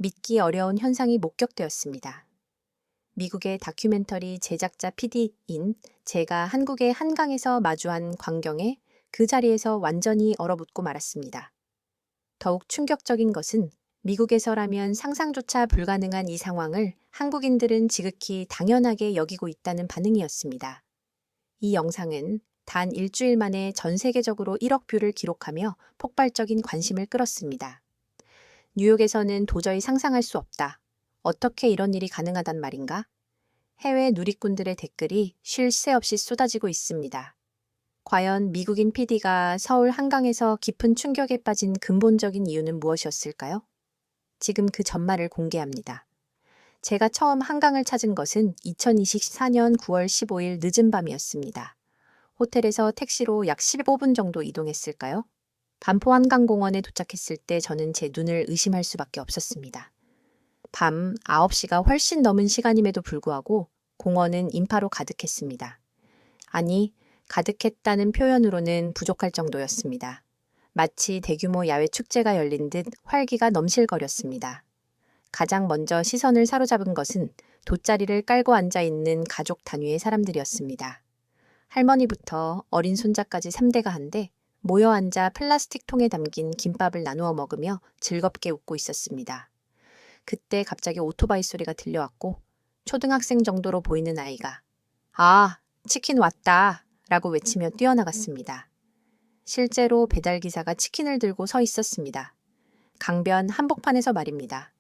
믿기 어려운 현상이 목격되었습니다. 미국의 다큐멘터리 제작자 PD인 제가 한국의 한강에서 마주한 광경에 그 자리에서 완전히 얼어붙고 말았습니다. 더욱 충격적인 것은 미국에서라면 상상조차 불가능한 이 상황을 한국인들은 지극히 당연하게 여기고 있다는 반응이었습니다. 이 영상은 단 일주일 만에 전 세계적으로 1억 뷰를 기록하며 폭발적인 관심을 끌었습니다. 뉴욕에서는 도저히 상상할 수 없다. 어떻게 이런 일이 가능하단 말인가? 해외 누리꾼들의 댓글이 쉴 새 없이 쏟아지고 있습니다. 과연 미국인 PD가 서울 한강에서 깊은 충격에 빠진 근본적인 이유는 무엇이었을까요? 지금 그 전말을 공개합니다. 제가 처음 한강을 찾은 것은 2024년 9월 15일 늦은 밤이었습니다. 호텔에서 택시로 약 15분 정도 이동했을까요? 반포 한강공원에 도착했을 때 저는 제 눈을 의심할 수밖에 없었습니다. 밤 9시가 훨씬 넘은 시간임에도 불구하고 공원은 인파로 가득했습니다. 아니, 가득했다는 표현으로는 부족할 정도였습니다. 마치 대규모 야외 축제가 열린 듯 활기가 넘실거렸습니다. 가장 먼저 시선을 사로잡은 것은 돗자리를 깔고 앉아있는 가족 단위의 사람들이었습니다. 할머니부터 어린 손자까지 3대가 한데 모여 앉아 플라스틱 통에 담긴 김밥을 나누어 먹으며 즐겁게 웃고 있었습니다. 그때 갑자기 오토바이 소리가 들려왔고 초등학생 정도로 보이는 아이가 "아, 치킨 왔다" 라고 외치며 뛰어나갔습니다. 실제로 배달기사가 치킨을 들고 서 있었습니다. 강변 한복판에서 말입니다.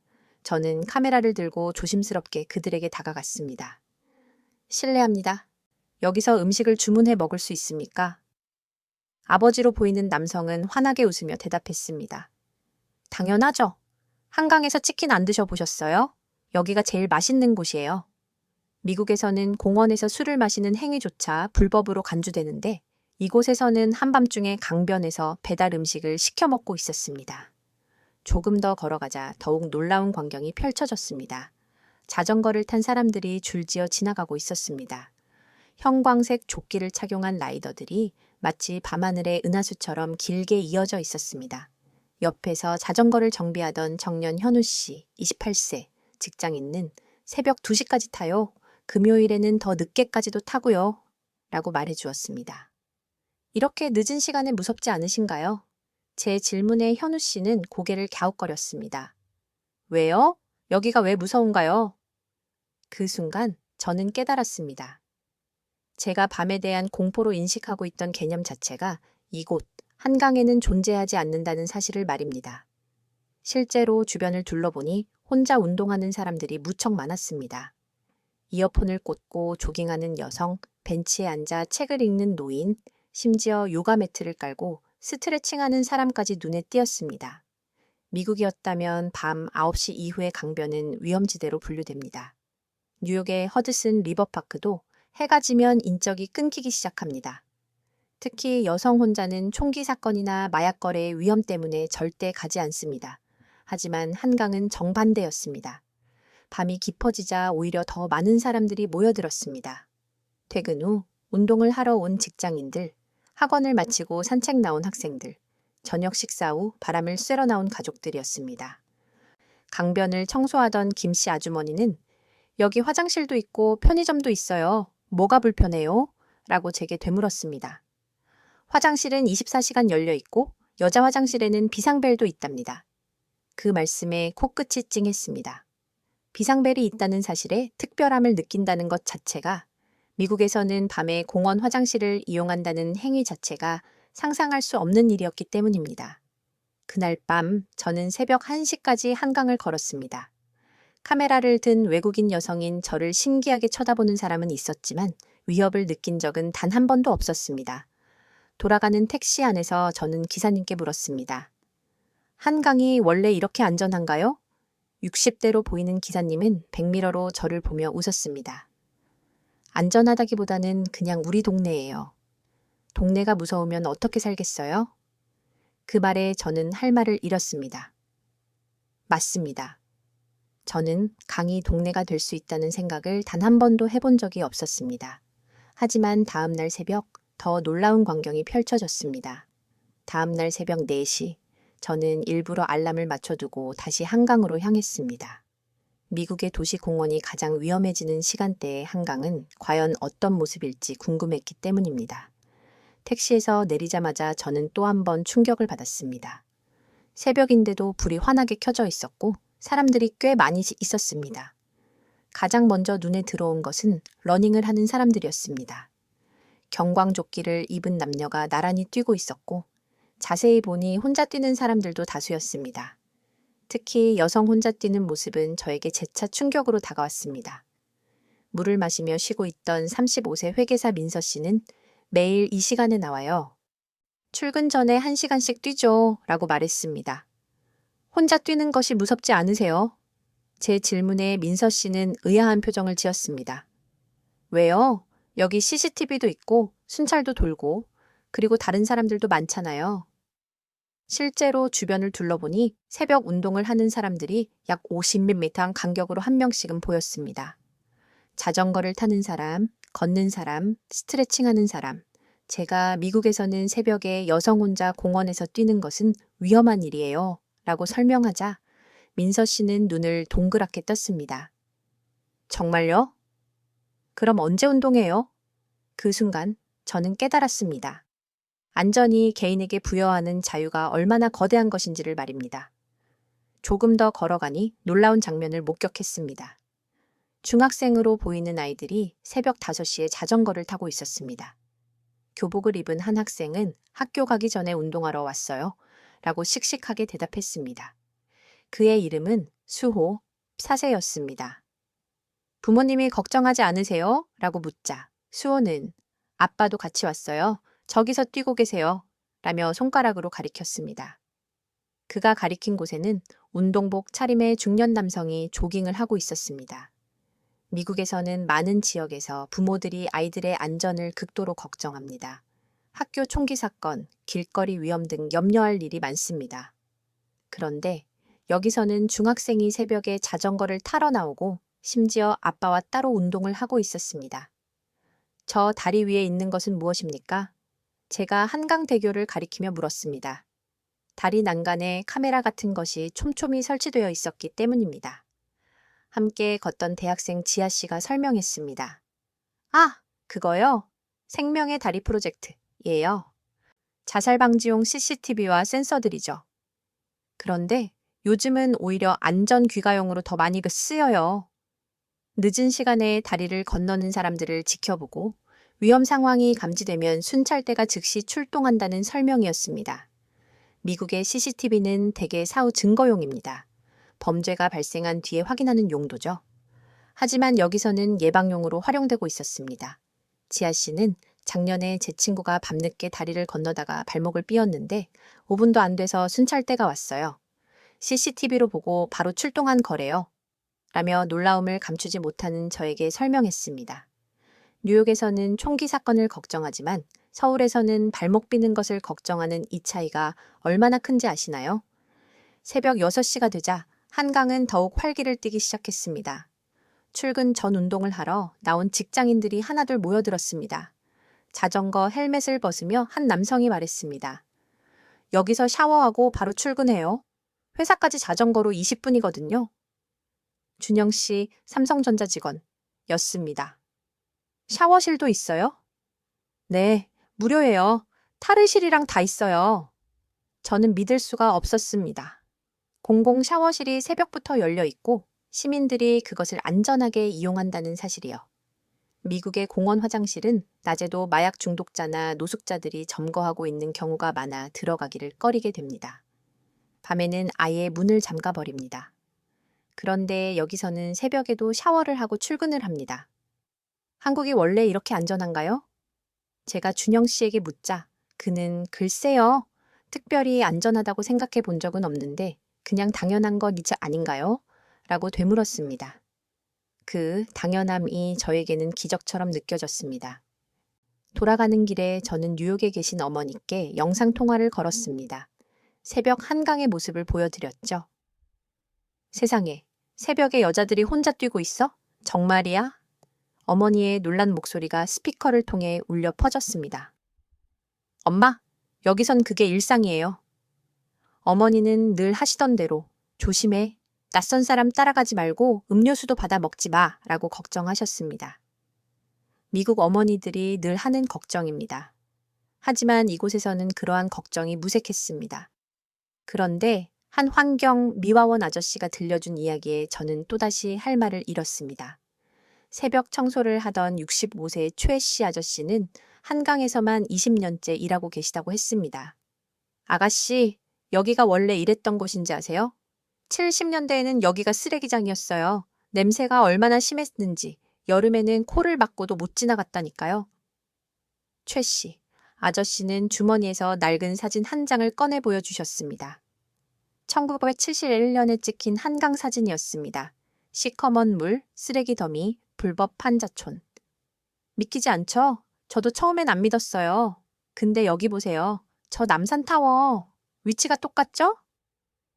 저는 카메라를 들고 조심스럽게 그들에게 다가갔습니다. "실례합니다. 여기서 음식을 주문해 먹을 수 있습니까?" 아버지로 보이는 남성은 환하게 웃으며 대답했습니다. "당연하죠. 한강에서 치킨 안 드셔보셨어요? 여기가 제일 맛있는 곳이에요." 미국에서는 공원에서 술을 마시는 행위조차 불법으로 간주되는데 이곳에서는 한밤중에 강변에서 배달 음식을 시켜 먹고 있었습니다. 조금 더 걸어가자 더욱 놀라운 광경이 펼쳐졌습니다. 자전거를 탄 사람들이 줄지어 지나가고 있었습니다. 형광색 조끼를 착용한 라이더들이 마치 밤하늘의 은하수처럼 길게 이어져 있었습니다. 옆에서 자전거를 정비하던 청년 현우 씨, 28세, 직장인은 새벽 2시까지 타요. 금요일에는 더 늦게까지도 타고요. 라고 말해주었습니다. 이렇게 늦은 시간에 무섭지 않으신가요? 제 질문에 현우 씨는 고개를 갸웃거렸습니다. 왜요? 여기가 왜 무서운가요? 그 순간 저는 깨달았습니다. 제가 밤에 대한 공포로 인식하고 있던 개념 자체가 이곳 한강에는 존재하지 않는다는 사실을 말입니다. 실제로 주변을 둘러보니 혼자 운동하는 사람들이 무척 많았습니다. 이어폰을 꽂고 조깅하는 여성, 벤치에 앉아 책을 읽는 노인, 심지어 요가 매트를 깔고 스트레칭하는 사람까지 눈에 띄었습니다. 미국이었다면 밤 9시 이후의 강변은 위험지대로 분류됩니다. 뉴욕의 허드슨 리버파크도 해가 지면 인적이 끊기기 시작합니다. 특히 여성 혼자는 총기 사건이나 마약 거래의 위험 때문에 절대 가지 않습니다. 하지만 한강은 정반대였습니다. 밤이 깊어지자 오히려 더 많은 사람들이 모여들었습니다. 퇴근 후 운동을 하러 온 직장인들, 학원을 마치고 산책 나온 학생들, 저녁 식사 후 바람을 쐬러 나온 가족들이었습니다. 강변을 청소하던 김씨 아주머니는 "여기 화장실도 있고 편의점도 있어요. 뭐가 불편해요?" 라고 제게 되물었습니다. 화장실은 24시간 열려 있고 여자 화장실에는 비상벨도 있답니다. 그 말씀에 코끝이 찡했습니다. 비상벨이 있다는 사실에 특별함을 느낀다는 것 자체가, 미국에서는 밤에 공원 화장실을 이용한다는 행위 자체가 상상할 수 없는 일이었기 때문입니다. 그날 밤 저는 새벽 1시까지 한강을 걸었습니다. 카메라를 든 외국인 여성인 저를 신기하게 쳐다보는 사람은 있었지만 위협을 느낀 적은 단 한 번도 없었습니다. 돌아가는 택시 안에서 저는 기사님께 물었습니다. "한강이 원래 이렇게 안전한가요?" 60대로 보이는 기사님은 백미러로 저를 보며 웃었습니다. "안전하다기보다는 그냥 우리 동네예요. 동네가 무서우면 어떻게 살겠어요?" 그 말에 저는 할 말을 잃었습니다. 맞습니다. 저는 강이 동네가 될 수 있다는 생각을 단 한 번도 해본 적이 없었습니다. 하지만 다음 날 새벽 더 놀라운 광경이 펼쳐졌습니다. 다음 날 새벽 4시, 저는 일부러 알람을 맞춰두고 다시 한강으로 향했습니다. 미국의 도시 공원이 가장 위험해지는 시간대의 한강은 과연 어떤 모습일지 궁금했기 때문입니다. 택시에서 내리자마자 저는 또 한 번 충격을 받았습니다. 새벽인데도 불이 환하게 켜져 있었고 사람들이 꽤 많이 있었습니다. 가장 먼저 눈에 들어온 것은 러닝을 하는 사람들이었습니다. 경광조끼를 입은 남녀가 나란히 뛰고 있었고 자세히 보니 혼자 뛰는 사람들도 다수였습니다. 특히 여성 혼자 뛰는 모습은 저에게 재차 충격으로 다가왔습니다. 물을 마시며 쉬고 있던 35세 회계사 민서 씨는 매일 이 시간에 나와요. 출근 전에 1시간씩 뛰죠. 라고 말했습니다. 혼자 뛰는 것이 무섭지 않으세요? 제 질문에 민서 씨는 의아한 표정을 지었습니다. 왜요? 여기 CCTV도 있고 순찰도 돌고 그리고 다른 사람들도 많잖아요. 실제로 주변을 둘러보니 새벽 운동을 하는 사람들이 약 50m 간격으로 한 명씩은 보였습니다. 자전거를 타는 사람, 걷는 사람, 스트레칭하는 사람. 제가 미국에서는 새벽에 여성 혼자 공원에서 뛰는 것은 위험한 일이에요. 라고 설명하자 민서 씨는 눈을 동그랗게 떴습니다. 정말요? 그럼 언제 운동해요? 그 순간 저는 깨달았습니다. 안전이 개인에게 부여하는 자유가 얼마나 거대한 것인지를 말입니다. 조금 더 걸어가니 놀라운 장면을 목격했습니다. 중학생으로 보이는 아이들이 새벽 5시에 자전거를 타고 있었습니다. 교복을 입은 한 학생은 학교 가기 전에 운동하러 왔어요. 라고 씩씩하게 대답했습니다. 그의 이름은 수호 4세였습니다. 부모님이 걱정하지 않으세요? 라고 묻자 수호는 아빠도 같이 왔어요. 저기서 뛰고 계세요. 라며 손가락으로 가리켰습니다. 그가 가리킨 곳에는 운동복 차림의 중년 남성이 조깅을 하고 있었습니다. 미국에서는 많은 지역에서 부모들이 아이들의 안전을 극도로 걱정합니다. 학교 총기 사건, 길거리 위험 등 염려할 일이 많습니다. 그런데 여기서는 중학생이 새벽에 자전거를 타러 나오고 심지어 아빠와 따로 운동을 하고 있었습니다. 저 다리 위에 있는 것은 무엇입니까? 제가 한강대교를 가리키며 물었습니다. 다리 난간에 카메라 같은 것이 촘촘히 설치되어 있었기 때문입니다. 함께 걷던 대학생 지아 씨가 설명했습니다. 아, 그거요? 생명의 다리 프로젝트예요. 자살 방지용 CCTV와 센서들이죠. 그런데 요즘은 오히려 안전 귀가용으로 더 많이 쓰여요. 늦은 시간에 다리를 건너는 사람들을 지켜보고 위험 상황이 감지되면 순찰대가 즉시 출동한다는 설명이었습니다. 미국의 CCTV는 대개 사후 증거용입니다. 범죄가 발생한 뒤에 확인하는 용도죠. 하지만 여기서는 예방용으로 활용되고 있었습니다. 지아 씨는 작년에 제 친구가 밤늦게 다리를 건너다가 발목을 삐었는데 5분도 안 돼서 순찰대가 왔어요. CCTV로 보고 바로 출동한 거래요. 라며 놀라움을 감추지 못하는 저에게 설명했습니다. 뉴욕에서는 총기 사건을 걱정하지만 서울에서는 발목 삐는 것을 걱정하는 이 차이가 얼마나 큰지 아시나요? 새벽 6시가 되자 한강은 더욱 활기를 띠기 시작했습니다. 출근 전 운동을 하러 나온 직장인들이 하나둘 모여들었습니다. 자전거 헬멧을 벗으며 한 남성이 말했습니다. 여기서 샤워하고 바로 출근해요. 회사까지 자전거로 20분이거든요. 준영 씨 삼성전자 직원이었습니다. 샤워실도 있어요? 네, 무료예요. 탈의실이랑 다 있어요. 저는 믿을 수가 없었습니다. 공공 샤워실이 새벽부터 열려 있고 시민들이 그것을 안전하게 이용한다는 사실이요. 미국의 공원 화장실은 낮에도 마약 중독자나 노숙자들이 점거하고 있는 경우가 많아 들어가기를 꺼리게 됩니다. 밤에는 아예 문을 잠가버립니다. 그런데 여기서는 새벽에도 샤워를 하고 출근을 합니다. 한국이 원래 이렇게 안전한가요? 제가 준영 씨에게 묻자 그는 글쎄요. 특별히 안전하다고 생각해 본 적은 없는데 그냥 당연한 것 아닌가요? 라고 되물었습니다. 그 당연함이 저에게는 기적처럼 느껴졌습니다. 돌아가는 길에 저는 뉴욕에 계신 어머니께 영상통화를 걸었습니다. 새벽 한강의 모습을 보여드렸죠. 세상에, 새벽에 여자들이 혼자 뛰고 있어? 정말이야? 어머니의 놀란 목소리가 스피커를 통해 울려 퍼졌습니다. 엄마, 여기선 그게 일상이에요. 어머니는 늘 하시던 대로 조심해. 낯선 사람 따라가지 말고 음료수도 받아 먹지 마. 라고 걱정하셨습니다. 미국 어머니들이 늘 하는 걱정입니다. 하지만 이곳에서는 그러한 걱정이 무색했습니다. 그런데 한 환경 미화원 아저씨가 들려준 이야기에 저는 또다시 할 말을 잃었습니다. 새벽 청소를 하던 65세 최 씨 아저씨는 한강에서만 20년째 일하고 계시다고 했습니다. 아가씨, 여기가 원래 일했던 곳인지 아세요? 70년대에는 여기가 쓰레기장이었어요. 냄새가 얼마나 심했는지 여름에는 코를 막고도 못 지나갔다니까요. 최 씨, 아저씨는 주머니에서 낡은 사진 한 장을 꺼내 보여주셨습니다. 1971년에 찍힌 한강 사진이었습니다. 시커먼 물, 쓰레기 더미, 불법 판자촌. 믿기지 않죠? 저도 처음엔 안 믿었어요. 근데 여기 보세요. 저 남산타워. 위치가 똑같죠?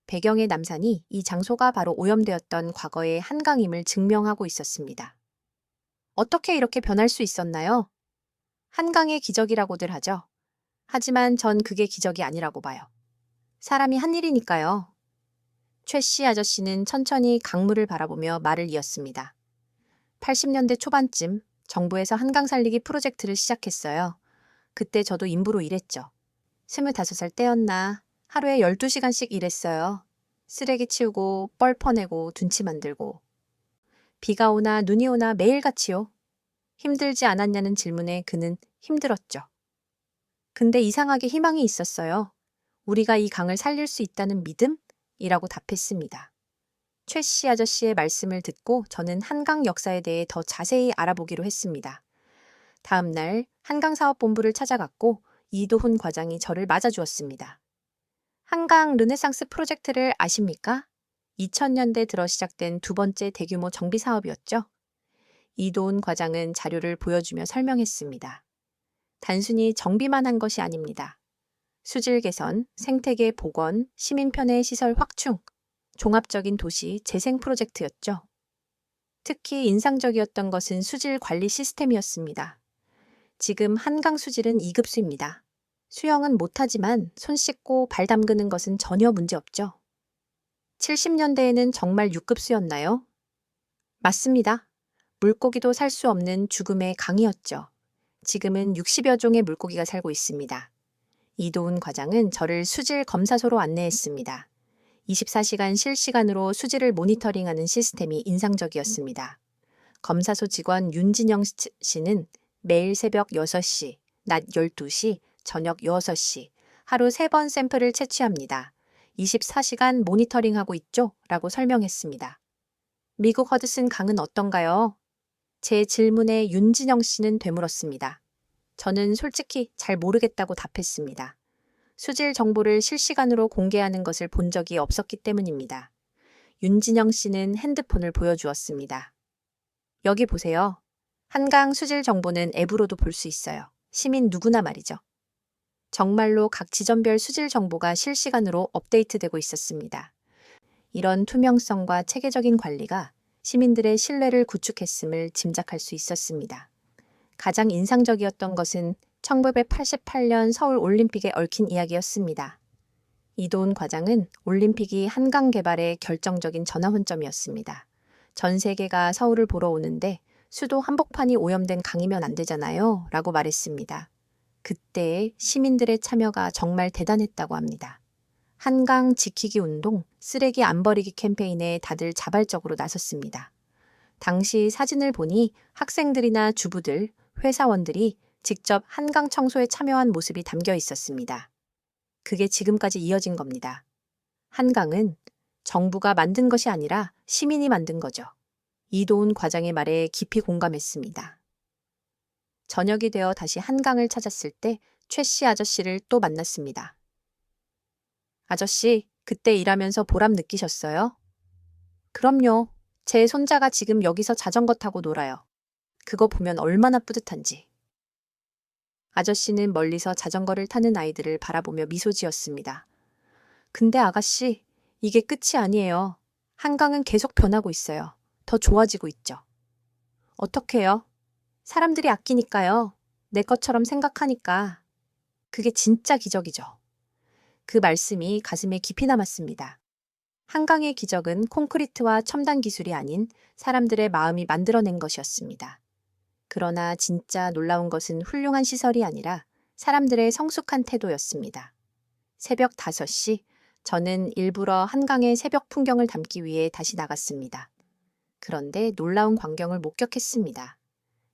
배경의 남산이 이 장소가 바로 오염되었던 과거의 한강임을 증명하고 있었습니다. 어떻게 이렇게 변할 수 있었나요? 한강의 기적이라고들 하죠. 하지만 전 그게 기적이 아니라고 봐요. 사람이 한 일이니까요. 최 씨 아저씨는 천천히 강물을 바라보며 말을 이었습니다. 80년대 초반쯤 정부에서 한강 살리기 프로젝트를 시작했어요. 그때 저도 인부로 일했죠. 25살 때였나 하루에 12시간씩 일했어요. 쓰레기 치우고 뻘 퍼내고 둔치 만들고. 비가 오나 눈이 오나 매일같이요. 힘들지 않았냐는 질문에 그는 힘들었죠. 근데 이상하게 희망이 있었어요. 우리가 이 강을 살릴 수 있다는 믿음? 이라고 답했습니다. 최 씨 아저씨의 말씀을 듣고 저는 한강 역사에 대해 더 자세히 알아보기로 했습니다. 다음 날 한강사업본부를 찾아갔고 이도훈 과장이 저를 맞아주었습니다. 한강 르네상스 프로젝트를 아십니까? 2000년대 들어 시작된 두 번째 대규모 정비 사업이었죠. 이도훈 과장은 자료를 보여주며 설명했습니다. 단순히 정비만 한 것이 아닙니다. 수질 개선, 생태계 복원, 시민 편의 시설 확충, 종합적인 도시 재생 프로젝트였죠. 특히 인상적이었던 것은 수질 관리 시스템이었습니다. 지금 한강 수질은 2급수입니다. 수영은 못하지만 손 씻고 발 담그는 것은 전혀 문제없죠. 70년대에는 정말 6급수였나요? 맞습니다. 물고기도 살 수 없는 죽음의 강이었죠. 지금은 60여 종의 물고기가 살고 있습니다. 이도훈 과장은 저를 수질 검사소로 안내했습니다. 24시간 실시간으로 수질을 모니터링하는 시스템이 인상적이었습니다. 검사소 직원 윤진영 씨는 매일 새벽 6시, 낮 12시, 저녁 6시, 하루 3번 샘플을 채취합니다. 24시간 모니터링하고 있죠? 라고 설명했습니다. 미국 허드슨 강은 어떤가요? 제 질문에 윤진영 씨는 되물었습니다. 저는 솔직히 잘 모르겠다고 답했습니다. 수질 정보를 실시간으로 공개하는 것을 본 적이 없었기 때문입니다. 윤진영 씨는 핸드폰을 보여주었습니다. 여기 보세요. 한강 수질 정보는 앱으로도 볼 수 있어요. 시민 누구나 말이죠. 정말로 각 지점별 수질 정보가 실시간으로 업데이트되고 있었습니다. 이런 투명성과 체계적인 관리가 시민들의 신뢰를 구축했음을 짐작할 수 있었습니다. 가장 인상적이었던 것은 1988년 서울 올림픽에 얽힌 이야기였습니다. 이도훈 과장은 올림픽이 한강 개발의 결정적인 전환점이었습니다. 전 세계가 서울을 보러 오는데 수도 한복판이 오염된 강이면 안 되잖아요. 라고 말했습니다. 그때 시민들의 참여가 정말 대단했다고 합니다. 한강 지키기 운동, 쓰레기 안 버리기 캠페인에 다들 자발적으로 나섰습니다. 당시 사진을 보니 학생들이나 주부들, 회사원들이 직접 한강 청소에 참여한 모습이 담겨 있었습니다. 그게 지금까지 이어진 겁니다. 한강은 정부가 만든 것이 아니라 시민이 만든 거죠. 이도훈 과장의 말에 깊이 공감했습니다. 저녁이 되어 다시 한강을 찾았을 때 최 씨 아저씨를 또 만났습니다. 아저씨, 그때 일하면서 보람 느끼셨어요? 그럼요. 제 손자가 지금 여기서 자전거 타고 놀아요. 그거 보면 얼마나 뿌듯한지. 아저씨는 멀리서 자전거를 타는 아이들을 바라보며 미소 지었습니다. 근데 아가씨, 이게 끝이 아니에요. 한강은 계속 변하고 있어요. 더 좋아지고 있죠. 어떻게요? 사람들이 아끼니까요. 내 것처럼 생각하니까. 그게 진짜 기적이죠. 그 말씀이 가슴에 깊이 남았습니다. 한강의 기적은 콘크리트와 첨단 기술이 아닌 사람들의 마음이 만들어낸 것이었습니다. 그러나 진짜 놀라운 것은 훌륭한 시설이 아니라 사람들의 성숙한 태도였습니다. 새벽 5시, 저는 일부러 한강의 새벽 풍경을 담기 위해 다시 나갔습니다. 그런데 놀라운 광경을 목격했습니다.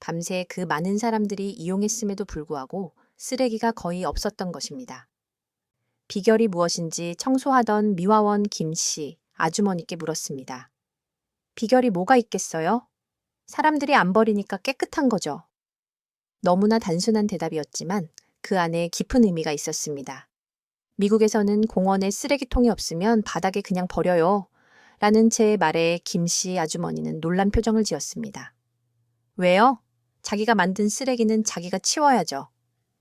밤새 그 많은 사람들이 이용했음에도 불구하고 쓰레기가 거의 없었던 것입니다. 비결이 무엇인지 청소하던 미화원 김 씨, 아주머니께 물었습니다. 비결이 뭐가 있겠어요? 사람들이 안 버리니까 깨끗한 거죠. 너무나 단순한 대답이었지만 그 안에 깊은 의미가 있었습니다. 미국에서는 공원에 쓰레기통이 없으면 바닥에 그냥 버려요. 라는 제 말에 김 씨 아주머니는 놀란 표정을 지었습니다. 왜요? 자기가 만든 쓰레기는 자기가 치워야죠.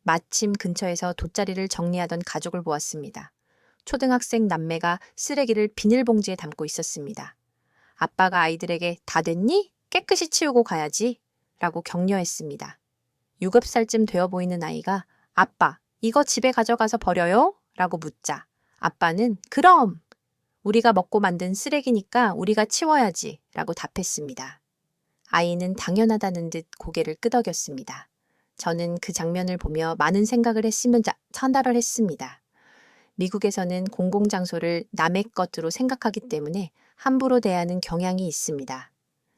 마침 근처에서 돗자리를 정리하던 가족을 보았습니다. 초등학생 남매가 쓰레기를 비닐봉지에 담고 있었습니다. 아빠가 아이들에게 다 됐니? 깨끗이 치우고 가야지. 라고 격려했습니다. 7살쯤 되어 보이는 아이가 아빠, 이거 집에 가져가서 버려요? 라고 묻자 아빠는 그럼! 우리가 먹고 만든 쓰레기니까 우리가 치워야지. 라고 답했습니다. 아이는 당연하다는 듯 고개를 끄덕였습니다. 저는 그 장면을 보며 많은 생각을 했으면 전달을 했습니다. 미국에서는 공공장소를 남의 것으로 생각하기 때문에 함부로 대하는 경향이 있습니다.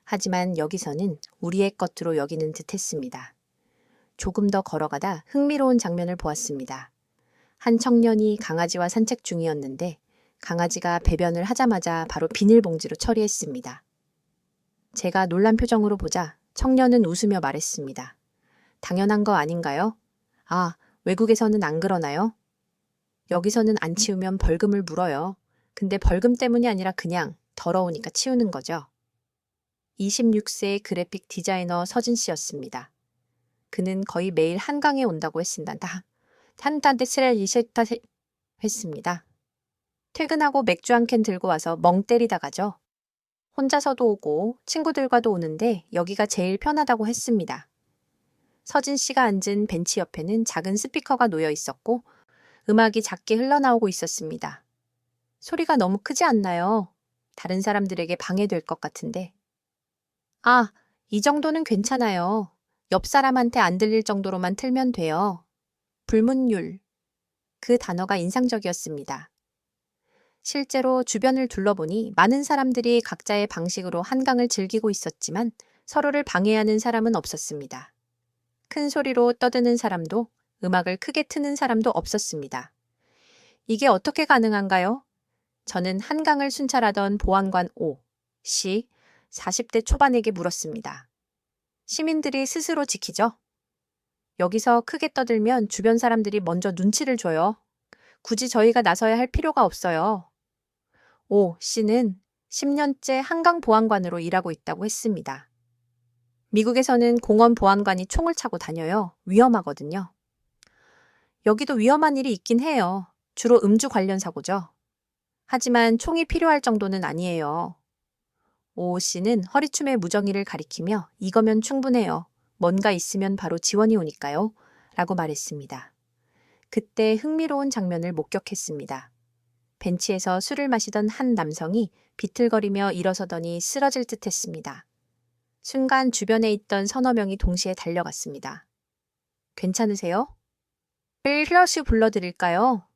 하지만 여기서는 우리의 것으로 여기는 듯 했습니다. 조금 더 걸어가다 흥미로운 장면을 보았습니다. 한 청년이 강아지와 산책 중이었는데 강아지가 배변을 하자마자 바로 비닐봉지로 처리했습니다. 제가 놀란 표정으로 보자 청년은 웃으며 말했습니다. 당연한 거 아닌가요? 아, 외국에서는 안 그러나요? 여기서는 안 치우면 벌금을 물어요. 근데 벌금 때문이 아니라 그냥 더러우니까 치우는 거죠. 26세의 그래픽 디자이너 서진 씨였습니다. 그는 거의 매일 한강에 온다고 했습니다. 한단데 스레 이셰타 했습니다. 퇴근하고 맥주 한 캔 들고 와서 멍 때리다 가죠. 혼자서도 오고 친구들과도 오는데 여기가 제일 편하다고 했습니다. 서진 씨가 앉은 벤치 옆에는 작은 스피커가 놓여 있었고 음악이 작게 흘러나오고 있었습니다. 소리가 너무 크지 않나요? 다른 사람들에게 방해될 것 같은데. 아, 이 정도는 괜찮아요. 옆 사람한테 안 들릴 정도로만 틀면 돼요. 불문율. 그 단어가 인상적이었습니다. 실제로 주변을 둘러보니 많은 사람들이 각자의 방식으로 한강을 즐기고 있었지만 서로를 방해하는 사람은 없었습니다. 큰 소리로 떠드는 사람도 음악을 크게 트는 사람도 없었습니다. 이게 어떻게 가능한가요? 저는 한강을 순찰하던 보안관 O 씨 40대 초반에게 물었습니다. 시민들이 스스로 지키죠? 여기서 크게 떠들면 주변 사람들이 먼저 눈치를 줘요. 굳이 저희가 나서야 할 필요가 없어요. O 씨는 10년째 한강 보안관으로 일하고 있다고 했습니다. 미국에서는 공원 보안관이 총을 차고 다녀요. 위험하거든요. 여기도 위험한 일이 있긴 해요. 주로 음주 관련 사고죠. 하지만 총이 필요할 정도는 아니에요. 오 씨는 허리춤의 무정의를 가리키며 이거면 충분해요. 뭔가 있으면 바로 지원이 오니까요. 라고 말했습니다. 그때 흥미로운 장면을 목격했습니다. 벤치에서 술을 마시던 한 남성이 비틀거리며 일어서더니 쓰러질 듯 했습니다. 순간 주변에 있던 서너 명이 동시에 달려갔습니다. 괜찮으세요? 플러시 불러드릴까요?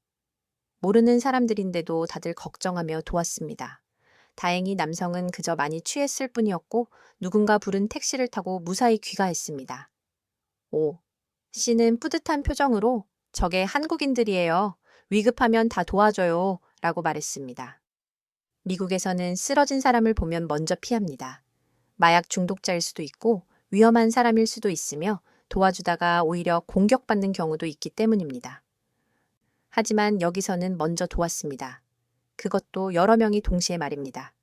모르는 사람들인데도 다들 걱정하며 도왔습니다. 다행히 남성은 그저 많이 취했을 뿐이었고 누군가 부른 택시를 타고 무사히 귀가했습니다. 오 씨는 뿌듯한 표정으로 저게 한국인들이에요. 위급하면 다 도와줘요. 라고 말했습니다. 미국에서는 쓰러진 사람을 보면 먼저 피합니다. 마약 중독자일 수도 있고 위험한 사람일 수도 있으며 도와주다가 오히려 공격받는 경우도 있기 때문입니다. 하지만 여기서는 먼저 도왔습니다. 그것도 여러 명이 동시에 말입니다.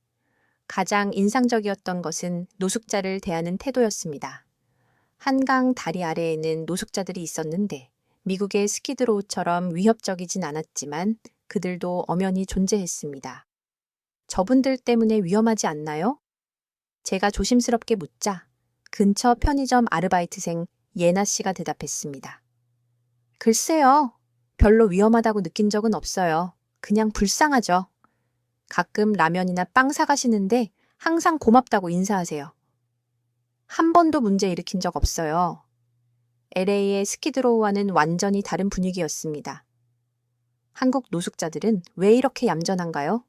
가장 인상적이었던 것은 노숙자를 대하는 태도였습니다. 한강 다리 아래에는 노숙자들이 있었는데 미국의 스키드로우처럼 위협적이진 않았지만 그들도 엄연히 존재했습니다. 저분들 때문에 위험하지 않나요? 제가 조심스럽게 묻자 근처 편의점 아르바이트생 예나 씨가 대답했습니다. 글쎄요. 별로 위험하다고 느낀 적은 없어요. 그냥 불쌍하죠. 가끔 라면이나 빵 사가시는데 항상 고맙다고 인사하세요. 한 번도 문제 일으킨 적 없어요. LA의 스키드로우와는 완전히 다른 분위기였습니다. 한국 노숙자들은 왜 이렇게 얌전한가요?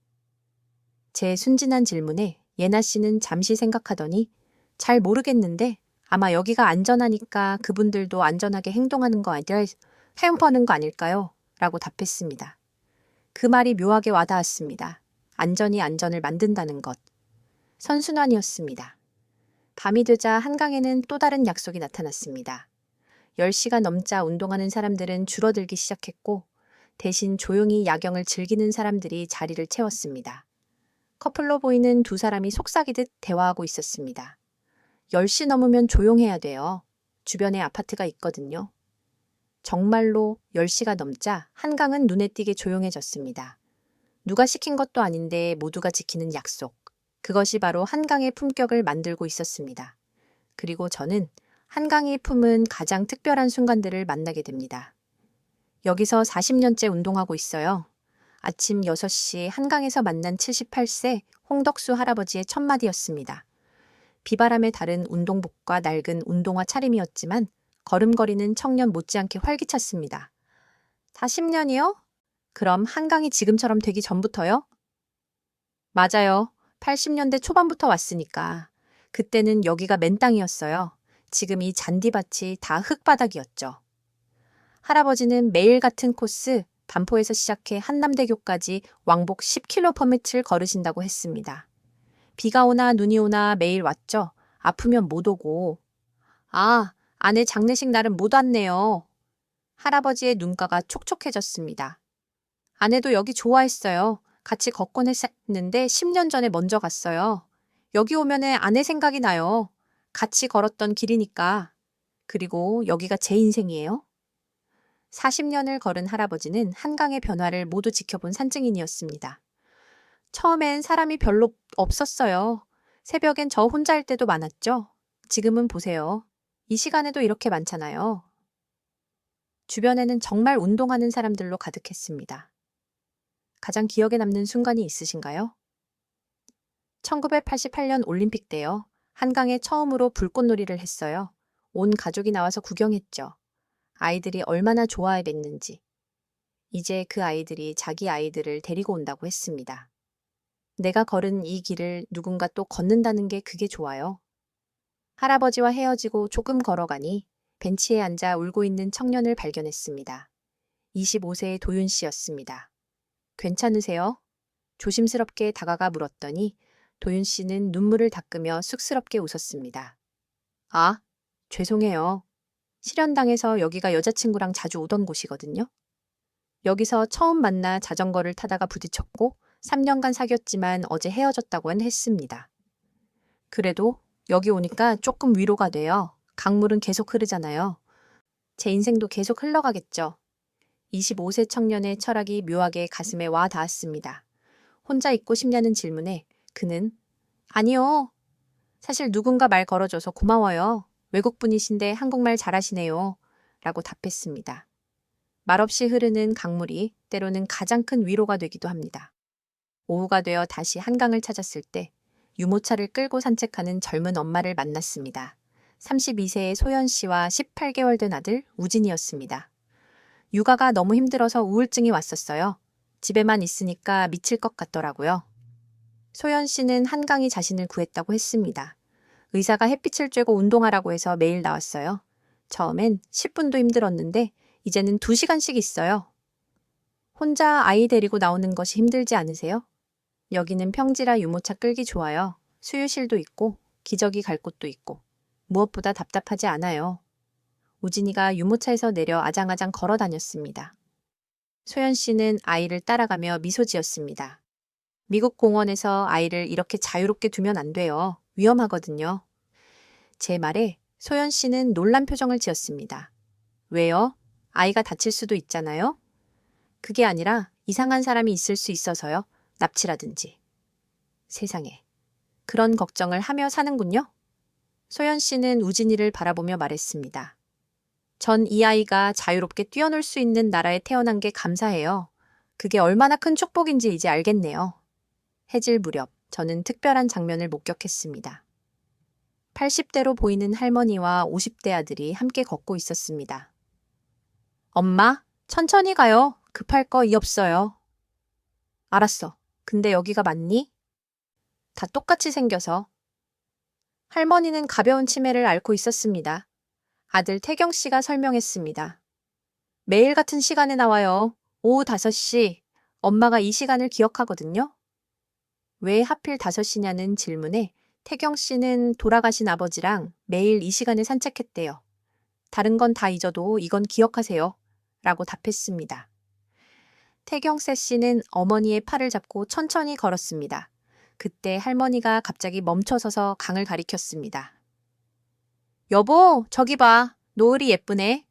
제 순진한 질문에 예나 씨는 잠시 생각하더니 잘 모르겠는데 아마 여기가 안전하니까 그분들도 안전하게 행동하는 거 행동하는 거 아닐까요? 라고 답했습니다. 그 말이 묘하게 와닿았습니다. 안전이 안전을 만든다는 것. 선순환이었습니다. 밤이 되자 한강에는 또 다른 약속이 나타났습니다. 10시가 넘자 운동하는 사람들은 줄어들기 시작했고 대신 조용히 야경을 즐기는 사람들이 자리를 채웠습니다. 커플로 보이는 두 사람이 속삭이듯 대화하고 있었습니다. 10시 넘으면 조용해야 돼요. 주변에 아파트가 있거든요. 정말로 10시가 넘자 한강은 눈에 띄게 조용해졌습니다. 누가 시킨 것도 아닌데 모두가 지키는 약속. 그것이 바로 한강의 품격을 만들고 있었습니다. 그리고 저는 한강이 품은 가장 특별한 순간들을 만나게 됩니다. 여기서 40년째 운동하고 있어요. 아침 6시 한강에서 만난 78세 홍덕수 할아버지의 첫마디였습니다. 비바람에 다른 운동복과 낡은 운동화 차림이었지만 걸음걸이는 청년 못지않게 활기찼습니다. 40년이요? 그럼 한강이 지금처럼 되기 전부터요? 맞아요. 80년대 초반부터 왔으니까. 그때는 여기가 맨 땅이었어요. 지금 이 잔디밭이 다 흙바닥이었죠. 할아버지는 매일 같은 코스, 반포에서 시작해 한남대교까지 왕복 10km를 걸으신다고 했습니다. 비가 오나 눈이 오나 매일 왔죠. 아프면 못 오고. 아, 아내 장례식 날은 못 왔네요. 할아버지의 눈가가 촉촉해졌습니다. 아내도 여기 좋아했어요. 같이 걷곤 했는데 10년 전에 먼저 갔어요. 여기 오면은 아내 생각이 나요. 같이 걸었던 길이니까. 그리고 여기가 제 인생이에요. 40년을 걸은 할아버지는 한강의 변화를 모두 지켜본 산증인이었습니다. 처음엔 사람이 별로 없었어요. 새벽엔 저 혼자일 때도 많았죠. 지금은 보세요. 이 시간에도 이렇게 많잖아요. 주변에는 정말 운동하는 사람들로 가득했습니다. 가장 기억에 남는 순간이 있으신가요? 1988년 올림픽 때요. 한강에 처음으로 불꽃놀이를 했어요. 온 가족이 나와서 구경했죠. 아이들이 얼마나 좋아했는지. 이제 그 아이들이 자기 아이들을 데리고 온다고 했습니다. 내가 걸은 이 길을 누군가 또 걷는다는 게 그게 좋아요. 할아버지와 헤어지고 조금 걸어가니 벤치에 앉아 울고 있는 청년을 발견했습니다. 25세의 도윤 씨였습니다. 괜찮으세요? 조심스럽게 다가가 물었더니 도윤 씨는 눈물을 닦으며 쑥스럽게 웃었습니다. 아, 죄송해요. 실연당해서 여기가 여자친구랑 자주 오던 곳이거든요. 여기서 처음 만나 자전거를 타다가 부딪혔고 3년간 사귀었지만 어제 헤어졌다고는 했습니다. 그래도 여기 오니까 조금 위로가 돼요. 강물은 계속 흐르잖아요. 제 인생도 계속 흘러가겠죠. 25세 청년의 철학이 묘하게 가슴에 와 닿았습니다. 혼자 있고 싶냐는 질문에 그는 아니요. 사실 누군가 말 걸어줘서 고마워요. 외국분이신데 한국말 잘하시네요. 라고 답했습니다. 말없이 흐르는 강물이 때로는 가장 큰 위로가 되기도 합니다. 오후가 되어 다시 한강을 찾았을 때 유모차를 끌고 산책하는 젊은 엄마를 만났습니다. 32세의 소연 씨와 18개월 된 아들 우진이었습니다. 육아가 너무 힘들어서 우울증이 왔었어요. 집에만 있으니까 미칠 것 같더라고요. 소연 씨는 한강이 자신을 구했다고 했습니다. 의사가 햇빛을 쬐고 운동하라고 해서 매일 나왔어요. 처음엔 10분도 힘들었는데 이제는 2시간씩 있어요. 혼자 아이 데리고 나오는 것이 힘들지 않으세요? 여기는 평지라 유모차 끌기 좋아요. 수유실도 있고 기저귀 갈 곳도 있고 무엇보다 답답하지 않아요. 우진이가 유모차에서 내려 아장아장 걸어 다녔습니다. 소연 씨는 아이를 따라가며 미소 지었습니다. 미국 공원에서 아이를 이렇게 자유롭게 두면 안 돼요. 위험하거든요. 제 말에 소연 씨는 놀란 표정을 지었습니다. 왜요? 아이가 다칠 수도 있잖아요? 그게 아니라 이상한 사람이 있을 수 있어서요. 납치라든지. 세상에. 그런 걱정을 하며 사는군요. 소연 씨는 우진이를 바라보며 말했습니다. 전 이 아이가 자유롭게 뛰어놀 수 있는 나라에 태어난 게 감사해요. 그게 얼마나 큰 축복인지 이제 알겠네요. 해질 무렵 저는 특별한 장면을 목격했습니다. 80대로 보이는 할머니와 50대 아들이 함께 걷고 있었습니다. 엄마, 천천히 가요. 급할 거 이 없어요. 알았어. 근데 여기가 맞니? 다 똑같이 생겨서. 할머니는 가벼운 치매를 앓고 있었습니다. 아들 태경 씨가 설명했습니다. 매일 같은 시간에 나와요. 오후 5시. 엄마가 이 시간을 기억하거든요. 왜 하필 5시냐는 질문에 태경 씨는 돌아가신 아버지랑 매일 이 시간에 산책했대요. 다른 건 다 잊어도 이건 기억하세요. 라고 답했습니다. 태경세 씨는 어머니의 팔을 잡고 천천히 걸었습니다. 그때 할머니가 갑자기 멈춰서서 강을 가리켰습니다. 여보, 저기 봐. 노을이 예쁘네.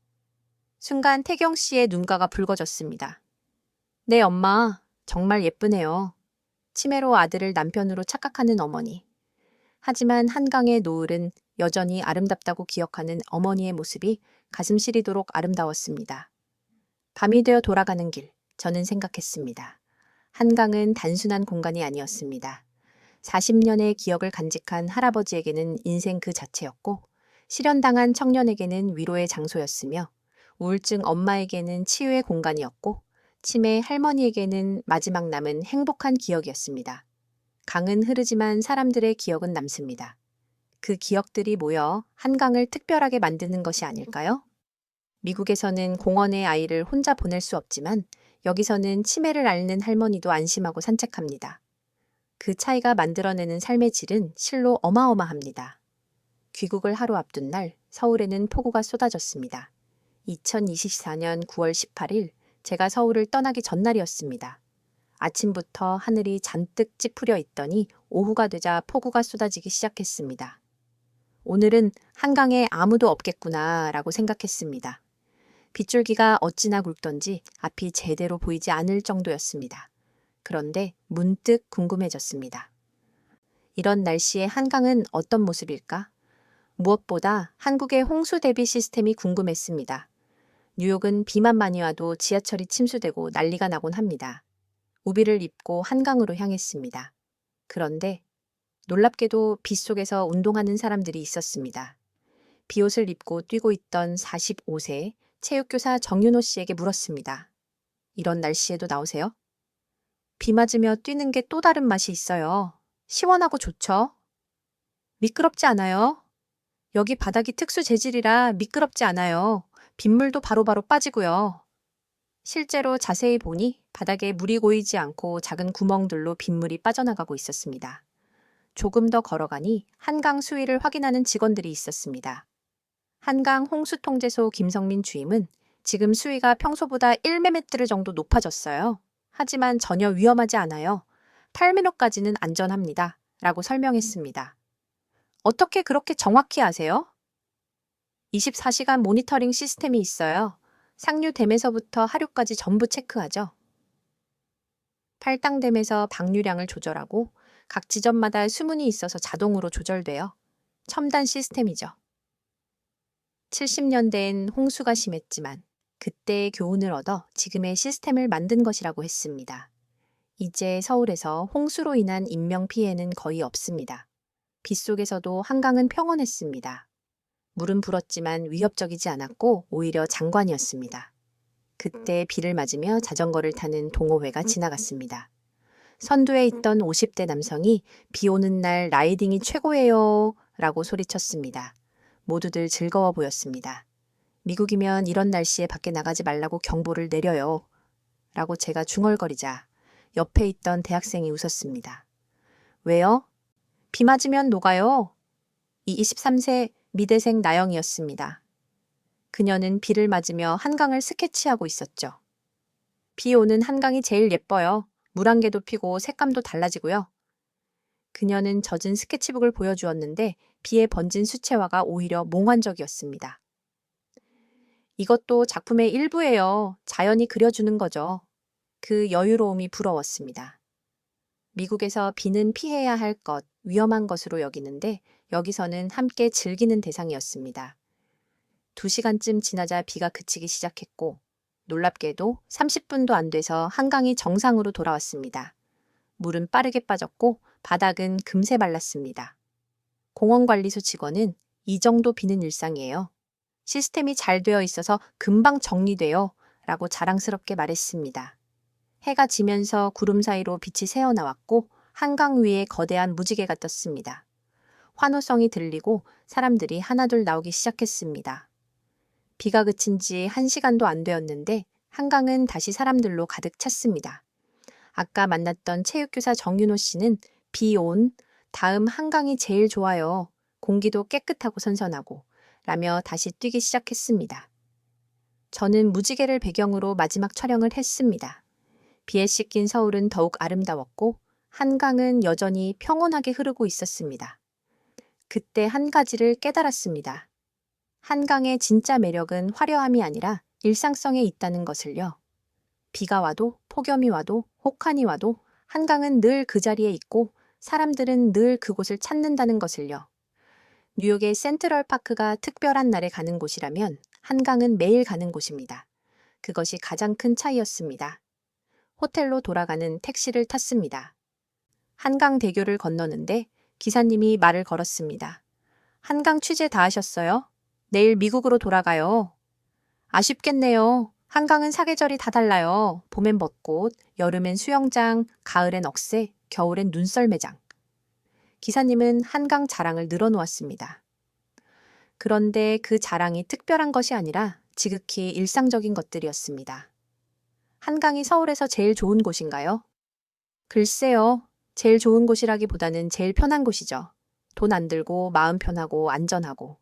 순간 태경 씨의 눈가가 붉어졌습니다. 네, 엄마. 정말 예쁘네요. 치매로 아들을 남편으로 착각하는 어머니. 하지만 한강의 노을은 여전히 아름답다고 기억하는 어머니의 모습이 가슴 시리도록 아름다웠습니다. 밤이 되어 돌아가는 길, 저는 생각했습니다. 한강은 단순한 공간이 아니었습니다. 40년의 기억을 간직한 할아버지에게는 인생 그 자체였고, 실연당한 청년에게는 위로의 장소였으며, 우울증 엄마에게는 치유의 공간이었고, 치매 할머니에게는 마지막 남은 행복한 기억이었습니다. 강은 흐르지만 사람들의 기억은 남습니다. 그 기억들이 모여 한강을 특별하게 만드는 것이 아닐까요? 미국에서는 공원에 아이를 혼자 보낼 수 없지만 여기서는 치매를 앓는 할머니도 안심하고 산책합니다. 그 차이가 만들어내는 삶의 질은 실로 어마어마합니다. 귀국을 하루 앞둔 날 서울에는 폭우가 쏟아졌습니다. 2024년 9월 18일 제가 서울을 떠나기 전날이었습니다. 아침부터 하늘이 잔뜩 찌푸려 있더니 오후가 되자 폭우가 쏟아지기 시작했습니다. 오늘은 한강에 아무도 없겠구나 라고 생각했습니다. 빗줄기가 어찌나 굵던지 앞이 제대로 보이지 않을 정도였습니다. 그런데 문득 궁금해졌습니다. 이런 날씨에 한강은 어떤 모습일까? 무엇보다 한국의 홍수 대비 시스템이 궁금했습니다. 뉴욕은 비만 많이 와도 지하철이 침수되고 난리가 나곤 합니다. 우비를 입고 한강으로 향했습니다. 그런데 놀랍게도 빗속에서 운동하는 사람들이 있었습니다. 비옷을 입고 뛰고 있던 45세 체육교사 정윤호 씨에게 물었습니다. 이런 날씨에도 나오세요? 비 맞으며 뛰는 게 또 다른 맛이 있어요. 시원하고 좋죠? 미끄럽지 않아요? 여기 바닥이 특수 재질이라 미끄럽지 않아요. 빗물도 바로바로 빠지고요. 실제로 자세히 보니 바닥에 물이 고이지 않고 작은 구멍들로 빗물이 빠져나가고 있었습니다. 조금 더 걸어가니 한강 수위를 확인하는 직원들이 있었습니다. 한강 홍수통제소 김성민 주임은 지금 수위가 평소보다 1mm 정도 높아졌어요. 하지만 전혀 위험하지 않아요. 8m까지는 안전합니다. 라고 설명했습니다. 어떻게 그렇게 정확히 아세요? 24시간 모니터링 시스템이 있어요. 상류댐에서부터 하류까지 전부 체크하죠. 팔당댐에서 방류량을 조절하고 각 지점마다 수문이 있어서 자동으로 조절돼요. 첨단 시스템이죠. 70년대엔 홍수가 심했지만 그때의 교훈을 얻어 지금의 시스템을 만든 것이라고 했습니다. 이제 서울에서 홍수로 인한 인명피해는 거의 없습니다. 빗속에서도 한강은 평온했습니다. 물은 불었지만 위협적이지 않았고 오히려 장관이었습니다. 그때 비를 맞으며 자전거를 타는 동호회가 지나갔습니다. 선두에 있던 50대 남성이 비 오는 날 라이딩이 최고예요 라고 소리쳤습니다. 모두들 즐거워 보였습니다. 미국이면 이런 날씨에 밖에 나가지 말라고 경보를 내려요 라고 제가 중얼거리자 옆에 있던 대학생이 웃었습니다. 왜요? 비 맞으면 녹아요. 이 23세 미대생 나영이었습니다. 그녀는 비를 맞으며 한강을 스케치하고 있었죠. 비 오는 한강이 제일 예뻐요. 물안개도 피고 색감도 달라지고요. 그녀는 젖은 스케치북을 보여주었는데 비에 번진 수채화가 오히려 몽환적이었습니다. 이것도 작품의 일부예요. 자연이 그려주는 거죠. 그 여유로움이 부러웠습니다. 미국에서 비는 피해야 할 것, 위험한 것으로 여기는데 여기서는 함께 즐기는 대상이었습니다. 2시간쯤 지나자 비가 그치기 시작했고 놀랍게도 30분도 안 돼서 한강이 정상으로 돌아왔습니다. 물은 빠르게 빠졌고 바닥은 금세 말랐습니다. 공원관리소 직원은 이 정도 비는 일상이에요. 시스템이 잘 되어 있어서 금방 정리돼요 라고 자랑스럽게 말했습니다. 해가 지면서 구름 사이로 빛이 새어나왔고 한강 위에 거대한 무지개가 떴습니다. 환호성이 들리고 사람들이 하나둘 나오기 시작했습니다. 비가 그친 지 1시간도 안 되었는데 한강은 다시 사람들로 가득 찼습니다. 아까 만났던 체육교사 정윤호 씨는 비 온 다음 한강이 제일 좋아요. 공기도 깨끗하고 선선하고 라며 다시 뛰기 시작했습니다. 저는 무지개를 배경으로 마지막 촬영을 했습니다. 비에 씻긴 서울은 더욱 아름다웠고 한강은 여전히 평온하게 흐르고 있었습니다. 그때 한 가지를 깨달았습니다. 한강의 진짜 매력은 화려함이 아니라 일상성에 있다는 것을요. 비가 와도 폭염이 와도 혹한이 와도 한강은 늘 그 자리에 있고 사람들은 늘 그곳을 찾는다는 것을요. 뉴욕의 센트럴파크가 특별한 날에 가는 곳이라면 한강은 매일 가는 곳입니다. 그것이 가장 큰 차이였습니다. 호텔로 돌아가는 택시를 탔습니다. 한강대교를 건너는데 기사님이 말을 걸었습니다. 한강 취재 다 하셨어요? 내일 미국으로 돌아가요. 아쉽겠네요. 한강은 사계절이 다 달라요. 봄엔 벚꽃, 여름엔 수영장, 가을엔 억새, 겨울엔 눈썰매장. 기사님은 한강 자랑을 늘어놓았습니다. 그런데 그 자랑이 특별한 것이 아니라 지극히 일상적인 것들이었습니다. 한강이 서울에서 제일 좋은 곳인가요? 글쎄요. 제일 좋은 곳이라기보다는 제일 편한 곳이죠. 돈 안 들고 마음 편하고 안전하고.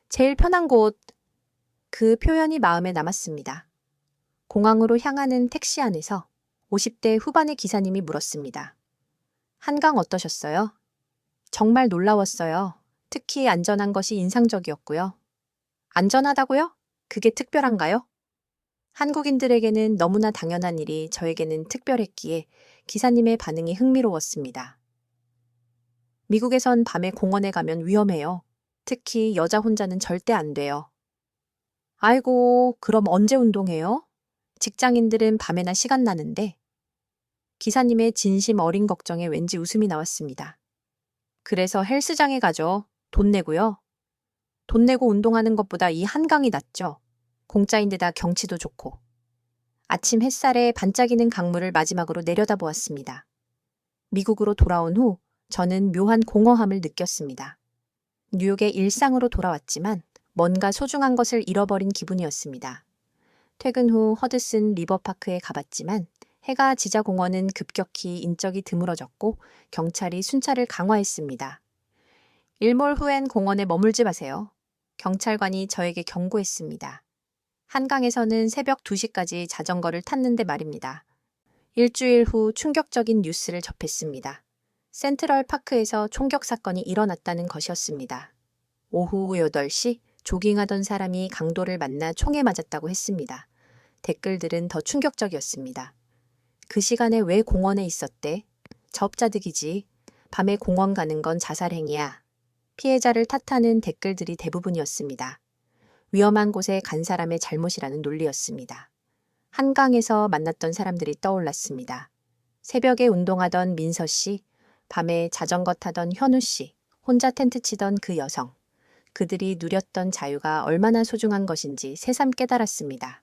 제일 편한 곳, 그 표현이 마음에 남았습니다. 공항으로 향하는 택시 안에서 50대 후반의 기사님이 물었습니다. 한강 어떠셨어요? 정말 놀라웠어요. 특히 안전한 것이 인상적이었고요. 안전하다고요? 그게 특별한가요? 한국인들에게는 너무나 당연한 일이 저에게는 특별했기에 기사님의 반응이 흥미로웠습니다. 미국에선 밤에 공원에 가면 위험해요. 특히 여자 혼자는 절대 안 돼요. 아이고, 그럼 언제 운동해요? 직장인들은 밤에나 시간 나는데. 기사님의 진심 어린 걱정에 왠지 웃음이 나왔습니다. 그래서 헬스장에 가죠. 돈 내고요. 돈 내고 운동하는 것보다 이 한강이 낫죠. 공짜인데다 경치도 좋고. 아침 햇살에 반짝이는 강물을 마지막으로 내려다보았습니다. 미국으로 돌아온 후 저는 묘한 공허함을 느꼈습니다. 뉴욕의 일상으로 돌아왔지만 뭔가 소중한 것을 잃어버린 기분이었습니다. 퇴근 후 허드슨 리버파크에 가봤지만 해가 지자 공원은 급격히 인적이 드물어졌고 경찰이 순찰을 강화했습니다. 일몰 후엔 공원에 머물지 마세요. 경찰관이 저에게 경고했습니다. 한강에서는 새벽 2시까지 자전거를 탔는데 말입니다. 일주일 후 충격적인 뉴스를 접했습니다. 센트럴 파크에서 총격 사건이 일어났다는 것이었습니다. 오후 8시 조깅하던 사람이 강도를 만나 총에 맞았다고 했습니다. 댓글들은 더 충격적이었습니다. 그 시간에 왜 공원에 있었대? 접자득이지. 밤에 공원 가는 건 자살행위야. 피해자를 탓하는 댓글들이 대부분이었습니다. 위험한 곳에 간 사람의 잘못이라는 논리였습니다. 한강에서 만났던 사람들이 떠올랐습니다. 새벽에 운동하던 민서 씨, 밤에 자전거 타던 현우 씨, 혼자 텐트 치던 그 여성. 그들이 누렸던 자유가 얼마나 소중한 것인지 새삼 깨달았습니다.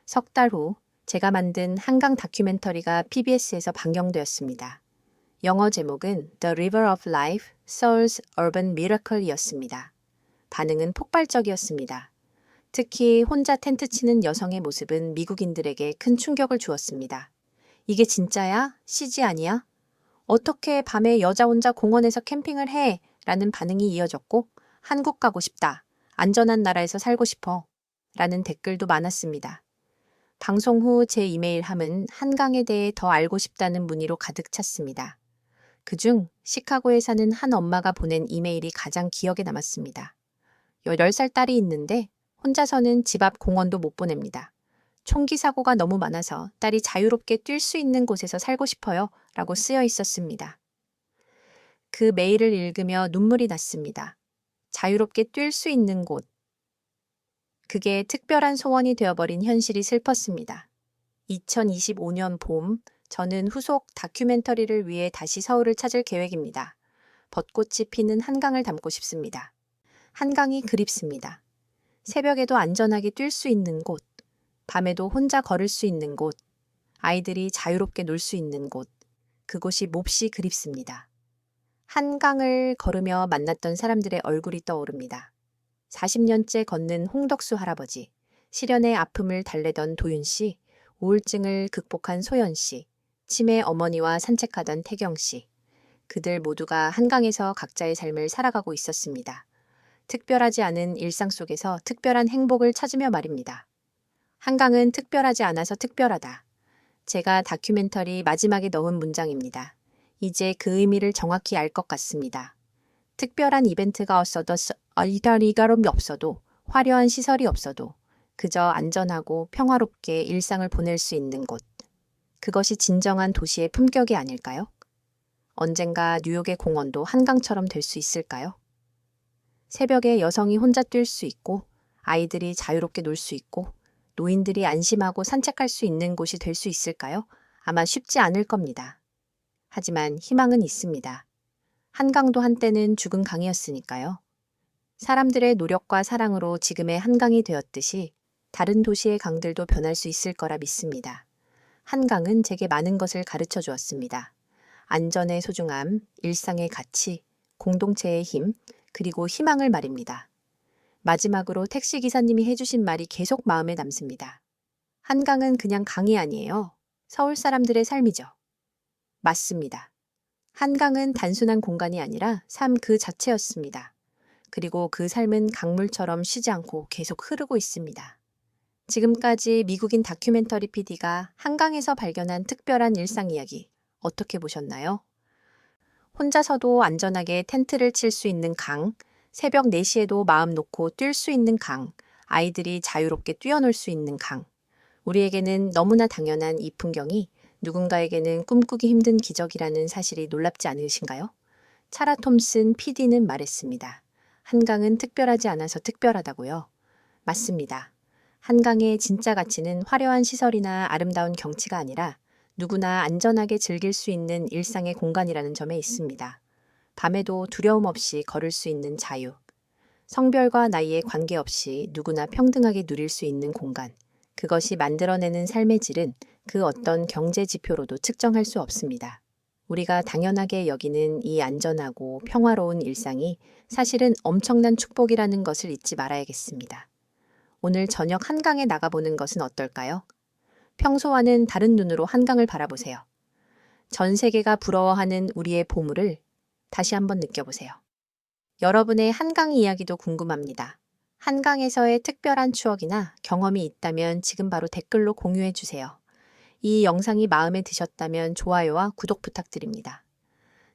석 달 후 제가 만든 한강 다큐멘터리가 PBS에서 방영되었습니다. 영어 제목은 The River of Life, Seoul's Urban Miracle이었습니다. 반응은 폭발적이었습니다. 특히 혼자 텐트 치는 여성의 모습은 미국인들에게 큰 충격을 주었습니다. 이게 진짜야? CG 아니야? 어떻게 밤에 여자 혼자 공원에서 캠핑을 해? 라는 반응이 이어졌고 한국 가고 싶다. 안전한 나라에서 살고 싶어. 라는 댓글도 많았습니다. 방송 후 제 이메일함은 한강에 대해 더 알고 싶다는 문의로 가득 찼습니다. 그중 시카고에 사는 한 엄마가 보낸 이메일이 가장 기억에 남았습니다. 18살 딸이 있는데 혼자서는 집 앞 공원도 못 보냅니다. 총기 사고가 너무 많아서 딸이 자유롭게 뛸 수 있는 곳에서 살고 싶어요. 라고 쓰여 있었습니다. 그 메일을 읽으며 눈물이 났습니다. 자유롭게 뛸 수 있는 곳. 그게 특별한 소원이 되어버린 현실이 슬펐습니다. 2025년 봄, 저는 후속 다큐멘터리를 위해 다시 서울을 찾을 계획입니다. 벚꽃이 피는 한강을 담고 싶습니다. 한강이 그립습니다. 새벽에도 안전하게 뛸 수 있는 곳, 밤에도 혼자 걸을 수 있는 곳, 아이들이 자유롭게 놀 수 있는 곳, 그곳이 몹시 그립습니다. 한강을 걸으며 만났던 사람들의 얼굴이 떠오릅니다. 40년째 걷는 홍덕수 할아버지, 실연의 아픔을 달래던 도윤 씨, 우울증을 극복한 소연 씨, 치매 어머니와 산책하던 태경 씨. 그들 모두가 한강에서 각자의 삶을 살아가고 있었습니다. 특별하지 않은 일상 속에서 특별한 행복을 찾으며 말입니다. 한강은 특별하지 않아서 특별하다. 제가 다큐멘터리 마지막에 넣은 문장입니다. 이제 그 의미를 정확히 알 것 같습니다. 특별한 이벤트가 없어도 이가름이 없어도 화려한 시설이 없어도 그저 안전하고 평화롭게 일상을 보낼 수 있는 곳. 그것이 진정한 도시의 품격이 아닐까요? 언젠가 뉴욕의 공원도 한강처럼 될 수 있을까요? 새벽에 여성이 혼자 뛸 수 있고 아이들이 자유롭게 놀 수 있고 노인들이 안심하고 산책할 수 있는 곳이 될 수 있을까요? 아마 쉽지 않을 겁니다. 하지만 희망은 있습니다. 한강도 한때는 죽은 강이었으니까요. 사람들의 노력과 사랑으로 지금의 한강이 되었듯이 다른 도시의 강들도 변할 수 있을 거라 믿습니다. 한강은 제게 많은 것을 가르쳐 주었습니다. 안전의 소중함, 일상의 가치, 공동체의 힘, 그리고 희망을 말입니다. 마지막으로 택시기사님이 해주신 말이 계속 마음에 남습니다. 한강은 그냥 강이 아니에요. 서울 사람들의 삶이죠. 맞습니다. 한강은 단순한 공간이 아니라 삶 그 자체였습니다. 그리고 그 삶은 강물처럼 쉬지 않고 계속 흐르고 있습니다. 지금까지 미국인 다큐멘터리 PD가 한강에서 발견한 특별한 일상 이야기 어떻게 보셨나요? 혼자서도 안전하게 텐트를 칠 수 있는 강, 새벽 4시에도 마음 놓고 뛸 수 있는 강, 아이들이 자유롭게 뛰어놀 수 있는 강. 우리에게는 너무나 당연한 이 풍경이 누군가에게는 꿈꾸기 힘든 기적이라는 사실이 놀랍지 않으신가요? 차라 톰슨 PD는 말했습니다. 한강은 특별하지 않아서 특별하다고요? 맞습니다. 한강의 진짜 가치는 화려한 시설이나 아름다운 경치가 아니라 누구나 안전하게 즐길 수 있는 일상의 공간이라는 점에 있습니다. 밤에도 두려움 없이 걸을 수 있는 자유. 성별과 나이에 관계없이 누구나 평등하게 누릴 수 있는 공간. 그것이 만들어내는 삶의 질은 그 어떤 경제 지표로도 측정할 수 없습니다. 우리가 당연하게 여기는 이 안전하고 평화로운 일상이 사실은 엄청난 축복이라는 것을 잊지 말아야겠습니다. 오늘 저녁 한강에 나가보는 것은 어떨까요? 평소와는 다른 눈으로 한강을 바라보세요. 전 세계가 부러워하는 우리의 보물을 다시 한번 느껴보세요. 여러분의 한강 이야기도 궁금합니다. 한강에서의 특별한 추억이나 경험이 있다면 지금 바로 댓글로 공유해 주세요. 이 영상이 마음에 드셨다면 좋아요와 구독 부탁드립니다.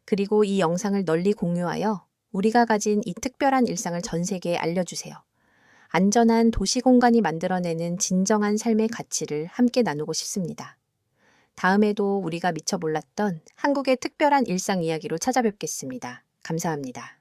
그리고 이 영상을 널리 공유하여 우리가 가진 이 특별한 일상을 전 세계에 알려주세요. 안전한 도시 공간이 만들어내는 진정한 삶의 가치를 함께 나누고 싶습니다. 다음에도 우리가 미처 몰랐던 한국의 특별한 일상 이야기로 찾아뵙겠습니다. 감사합니다.